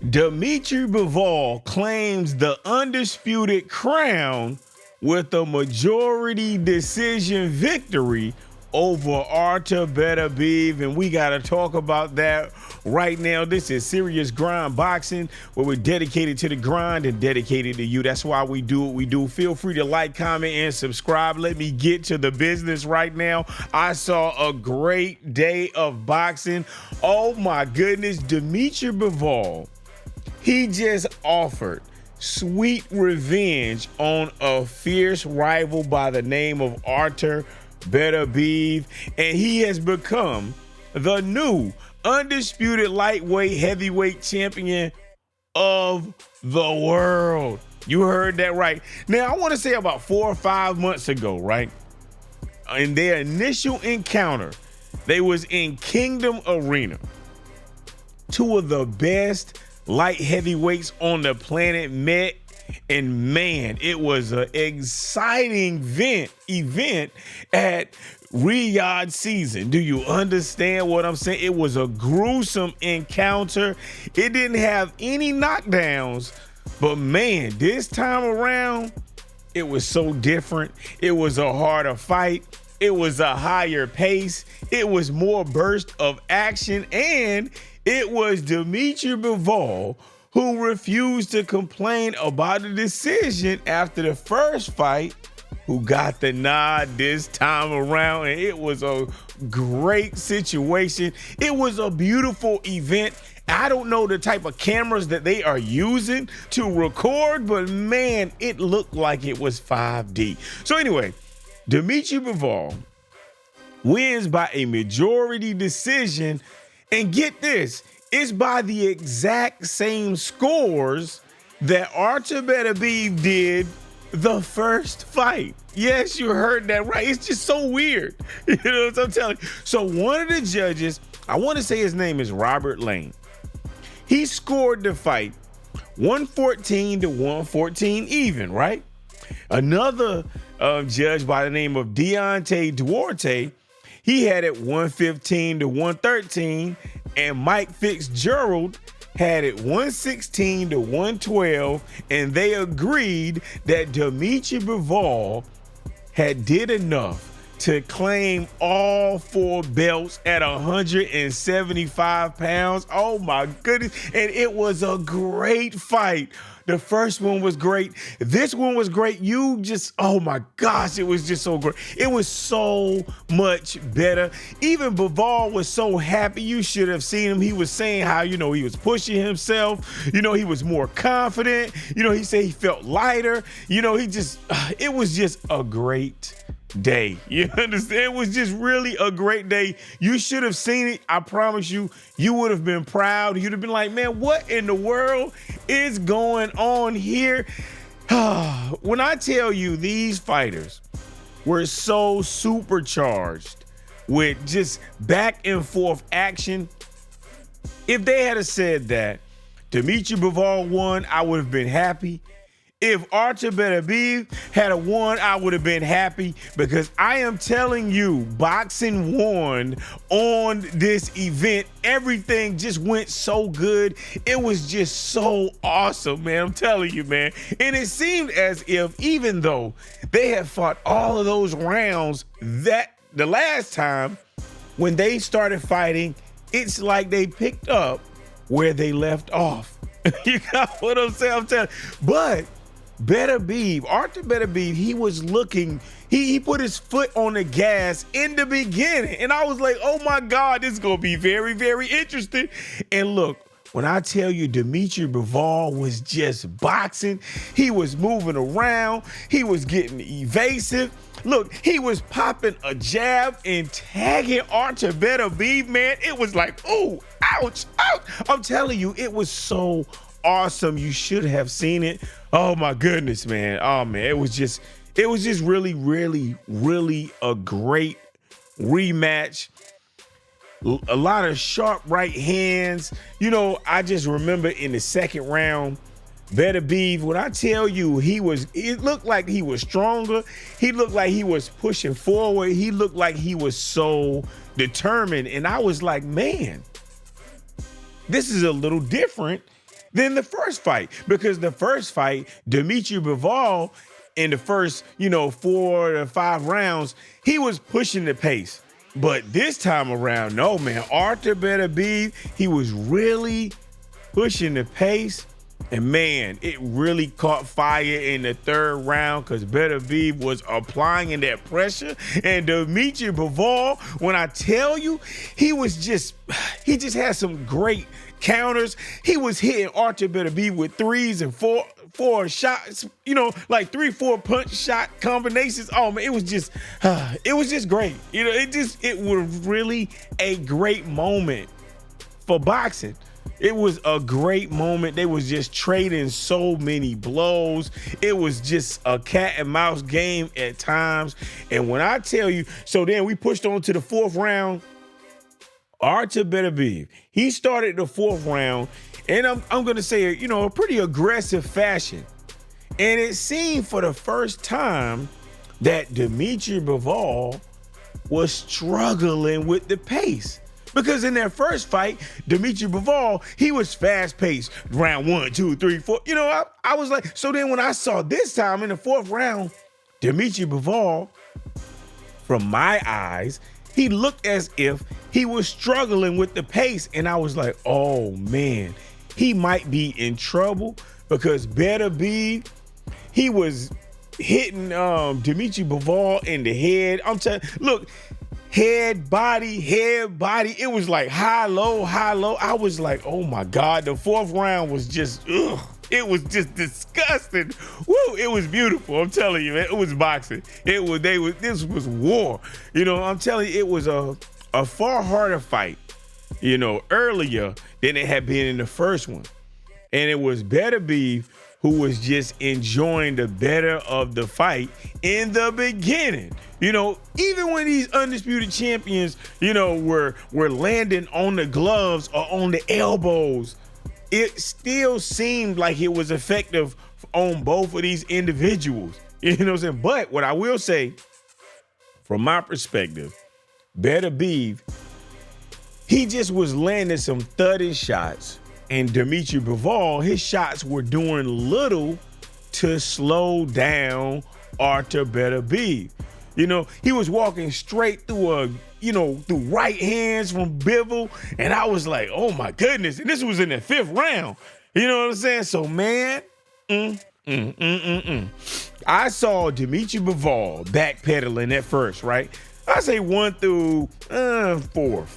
Dmitry Bivol claims the undisputed crown with a majority decision victory over Artur Beterbiev, and we got to talk about that right now. This is Serious Grind Boxing, where we're dedicated to the grind and dedicated to you. That's why we do what we do. Feel free to like, comment, and subscribe. Let me get to the business right now. I saw a great day of boxing. Oh my goodness, Dmitry Bivol, he just offered sweet revenge on a fierce rival by the name of Artur Beterbiev, and he has become the new undisputed lightweight heavyweight champion of the world. You heard that right. Now, I want to say about 4 or 5 months ago, right, in their initial encounter, they was in Kingdom Arena. Two of the best light heavyweights on the planet met, and man, it was an exciting event at Riyadh season. Do you understand what I'm saying? It was a gruesome encounter. It didn't have any knockdowns, but man, this time around, it was so different. It was a harder fight. It was a higher pace. It was more burst of action, and it was Dmitry Bivol who refused to complain about the decision after the first fight, who got the nod this time around, and it was a great situation. It was a beautiful event. I don't know the type of cameras that they are using to record, but man, it looked like it was 5D. So anyway, Dmitry Bivol wins by a majority decision, and get this, it's by the exact same scores that Artur Beterbiev did the first fight. Yes, you heard that right. It's just so weird. You know what I'm telling you? So one of the judges, I want to say his name is Robert Lane. He scored the fight 114 to 114 even, right? Another judge by the name of Deontay Duarte, he had it 115 to 113, and Mike Fitzgerald had it 116 to 112, and they agreed that Dmitry Bivol had did enough to claim all 4 belts at 175 pounds. Oh my goodness. And it was a great fight. The first one was great. This one was great. Oh my gosh, it was just so great. It was so much better. Even Bivol was so happy. You should have seen him. He was saying how, he was pushing himself. He was more confident. He said he felt lighter. It was just a great day. You understand? It was just really a great day. You should have seen it. I promise you, you would have been proud. You'd have been like, man, what in the world is going on here? When I tell you these fighters were so supercharged with just back and forth action, if they had said that Dmitry Bivol won, I would have been happy. If Artur Beterbiev had won, I would have been happy, because I am telling you, boxing won on this event. Everything just went so good. It was just so awesome, man. I'm telling you, man. And it seemed as if, even though they had fought all of those rounds, that the last time when they started fighting, it's like they picked up where they left off. You got what I'm saying? I'm telling you. But Artur Beterbiev, he was looking, he put his foot on the gas in the beginning. And I was like, oh my God, this is going to be very, very interesting. And look, when I tell you Dmitry Bivol was just boxing, he was moving around, he was getting evasive. Look, he was popping a jab and tagging Artur Beterbiev, man. It was like, ooh, ouch, ouch. I'm telling you, it was so awesome. You should have seen it. Oh my goodness, man. Oh man, it was just really, really, really a great rematch. A lot of sharp right hands. I just remember in the second round, Beterbiev, when I tell you, it looked like he was stronger. He looked like he was pushing forward. He looked like he was so determined. And I was like, man, this is a little different than the first fight, because the first fight, Dmitry Bivol, in the first, 4 to 5 rounds, he was pushing the pace. But this time around, no, man, Artur Beterbiev, he was really pushing the pace. And man, it really caught fire in the third round because Beterbiev was applying that pressure. And Dmitry Bivol, when I tell you, he just had some great counters. He was hitting Artur Beterbiev with 3s and 4 shots, like 3-4 punch shot combinations. Oh man, it was just great. It was really a great moment for boxing. It was a great moment. They was just trading so many blows. It was just a cat and mouse game at times. And when I tell you, so then we pushed on to the 4th round. Artur Beterbiev, he started the 4th round, and I'm going to say, a pretty aggressive fashion. And it seemed for the first time that Dmitry Bivol was struggling with the pace. Because in that first fight, Dmitry Bivol, he was fast-paced. Round 1, 2, 3, 4. I was like, so then when I saw this time in the 4th round, Dmitry Bivol, from my eyes, he looked as if he was struggling with the pace. And I was like, oh, man, he might be in trouble because Beterbiev, he was hitting Dmitry Bivol in the head. I'm telling you, look, head, body. It was like high, low. I was like, oh my God. The 4th round was just, it was just disgusting. Woo, it was beautiful. I'm telling you, man, it was boxing. This was war. I'm telling you, it was a far harder fight, earlier than it had been in the first one. And it was Beterbiev who was just enjoying the better of the fight in the beginning. Even when these undisputed champions, were landing on the gloves or on the elbows, it still seemed like it was effective on both of these individuals. You know what I'm saying? But what I will say, from my perspective, Beterbiev, he just was landing some thudding shots. And Dmitry Bivol, his shots were doing little to slow down Artur Beterbiev. He was walking straight through through right hands from Bivol. And I was like, oh my goodness. And this was in the 5th round. You know what I'm saying? So man, I saw Dmitry Bivol backpedaling at first, right? I say 1 through 4th.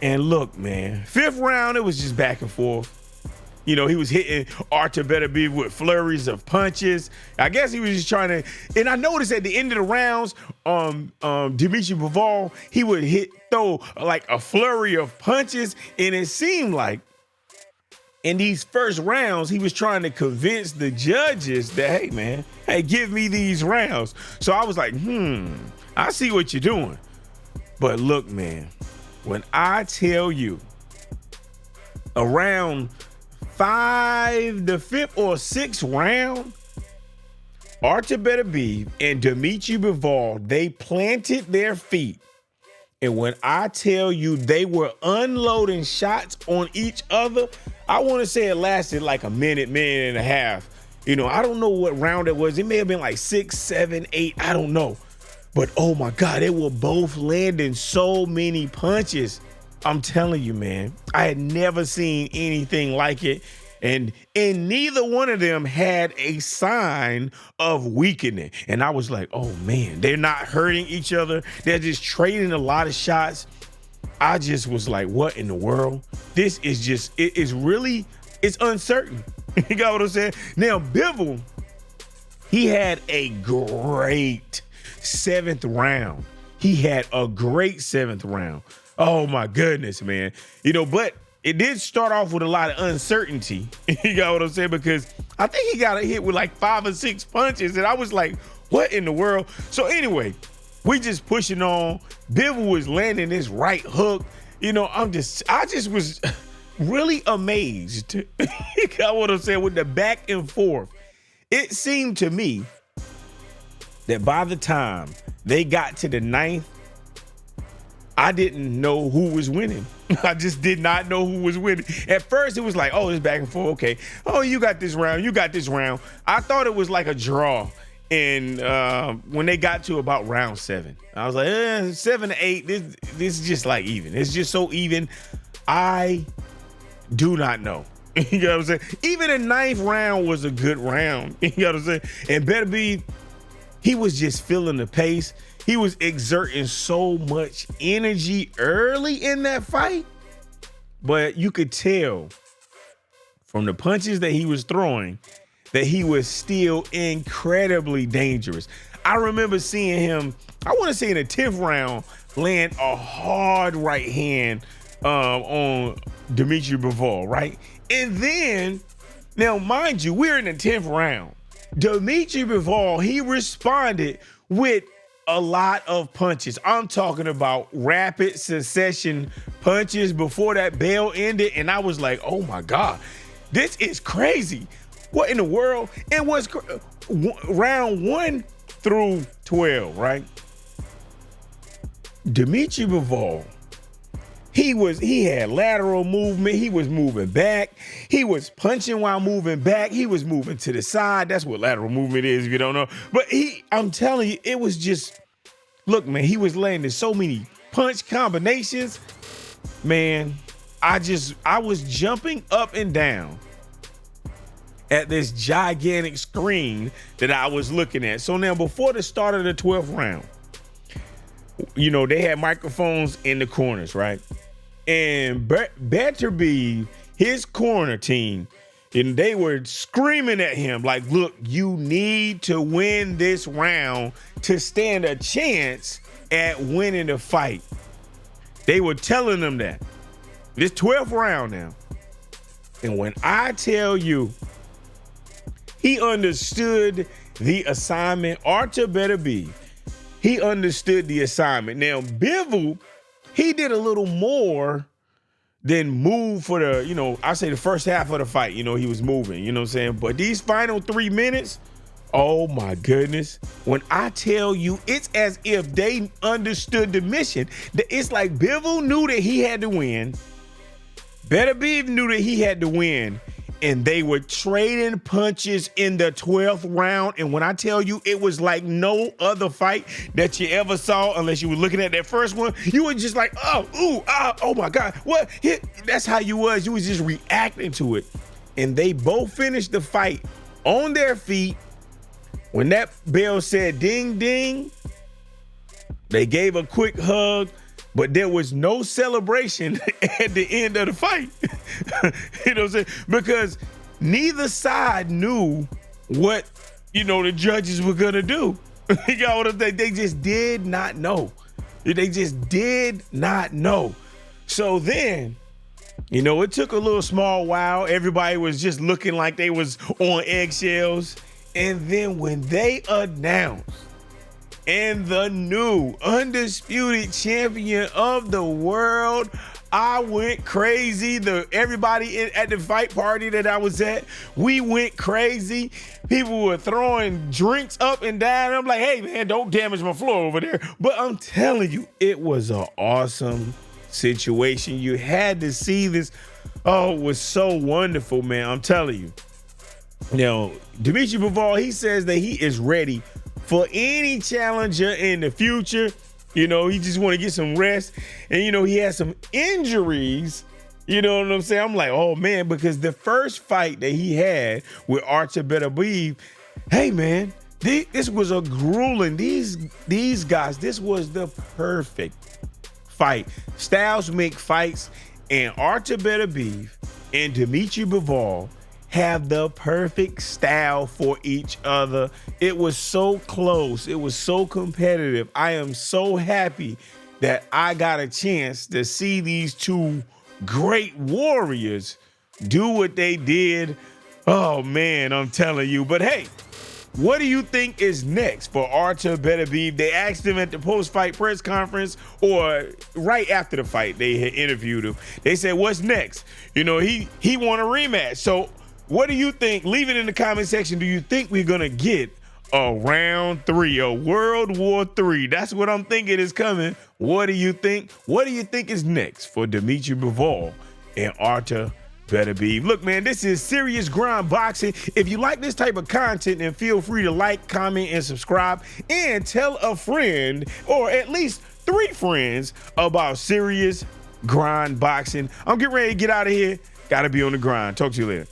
And look, man, 5th round, it was just back and forth. He was hitting Artur Beterbiev with flurries of punches. I guess he was just trying to, and I noticed at the end of the rounds, Dmitry Bivol, he would throw like a flurry of punches. And it seemed like in these first rounds, he was trying to convince the judges that, hey, man, give me these rounds. So I was like, I see what you're doing. But look, man, when I tell you around the 5th or 6th round, Artur Beterbiev and Dmitry Bivol, they planted their feet. And when I tell you they were unloading shots on each other, I want to say it lasted like a minute and a half. I don't know what round it was. It may have been like 6, 7, 8. I don't know. But oh my God, they were both landing so many punches. I'm telling you, man, I had never seen anything like it. And neither one of them had a sign of weakening. And I was like, oh man, they're not hurting each other. They're just trading a lot of shots. I just was like, what in the world? This is just, it's uncertain. You got what I'm saying? Now, Bivol, he had a great 7th round. He had a great 7th round. Oh my goodness, man. But it did start off with a lot of uncertainty. You got what I'm saying? Because I think he got hit with like 5 or 6 punches. And I was like, what in the world? So anyway, we just pushing on. Bivol was landing this right hook. I just was really amazed. You got what I'm saying? With the back and forth. It seemed to me that by the time they got to the 9th, I didn't know who was winning. I just did not know who was winning. At first, it was like, oh, it's back and forth. Okay. Oh, you got this round. You got this round. I thought it was like a draw. And when they got to about round 7, I was like, 7 to 8, this is just like even. It's just so even. I do not know. You know what I'm saying? Even the 9th round was a good round. You know what I'm saying? And Beterbiev, he was just feeling the pace. He was exerting so much energy early in that fight. But you could tell from the punches that he was throwing that he was still incredibly dangerous. I remember seeing him, I want to say in the 10th round, land a hard right hand on Dmitry Bivol, right? And then, now mind you, we're in the 10th round. Dmitry Bivol, he responded with a lot of punches. I'm talking about rapid succession punches before that bell ended. And I was like, oh my God, this is crazy. What in the world? It was round 1 through 12, right? Dmitry Bivol, he had lateral movement. He was moving back. He was punching while moving back. He was moving to the side. That's what lateral movement is, if you don't know. But I'm telling you, it was just, look, man, he was landing so many punch combinations. Man, I was jumping up and down at this gigantic screen that I was looking at. So now before the start of the 12th round, you know, they had microphones in the corners, right? And Beterbiev, his corner team, and they were screaming at him like, look, you need to win this round to stand a chance at winning the fight. They were telling them that. This 12th round now. And when I tell you, he understood the assignment. Artur Beterbiev, he understood the assignment. Now, Bivol, he did a little more than move for the, you know, I say the first half of the fight, you know, he was moving, you know what I'm saying? But these final 3 minutes, oh my goodness. When I tell you, it's as if they understood the mission. It's like Bivol knew that he had to win. Beterbiev knew that he had to win. And they were trading punches in the 12th round. And when I tell you, it was like no other fight that you ever saw, unless you were looking at that first one. You were just like, oh, ooh, ah, oh my God, what? That's how you was. You was just reacting to it. And they both finished the fight on their feet. When that bell said ding, ding, they gave a quick hug. But there was no celebration at the end of the fight. You know what I'm saying? Because neither side knew what, you know, the judges were going to do. You got what I'm saying? They just did not know. They just did not know. So then, you know, it took a little small while. Everybody was just looking like they was on eggshells. And then when they announced, and the new undisputed champion of the world, I went crazy. Everybody at the fight party that I was at, we went crazy. People were throwing drinks up and down. I'm like, hey, man, don't damage my floor over there. But I'm telling you, it was an awesome situation. You had to see this. Oh, it was so wonderful, man. I'm telling you. Now, Dmitry Bivol, he says that he is ready for any challenger in the future. You know, he just want to get some rest. And, you know, he has some injuries. You know what I'm saying? I'm like, oh, man, because the first fight that he had with Artur Beterbiev, hey, man, this was a grueling. These guys, this was the perfect fight. Styles make fights, and Artur Beterbiev and Dmitry Bivol have the perfect style for each other. It was so close. It was so competitive. I am so happy that I got a chance to see these two great warriors do what they did. Oh, man, I'm telling you. But, hey, what do you think is next for Artur Beterbiev? They asked him at the post-fight press conference, or right after the fight, they had interviewed him. They said, what's next? You know, he want a rematch. So what do you think? Leave it in the comment section. Do you think we're going to get round three, a World War III. That's what I'm thinking is coming. What do you think? What do you think is next for Dmitry Bivol and Artur Beterbiev? Look, man, this is Serious Grind Boxing. If you like this type of content, then feel free to like, comment, and subscribe, and tell a friend, or at least 3 friends, about Serious Grind Boxing. I'm getting ready to get out of here. Gotta be on the grind. Talk to you later.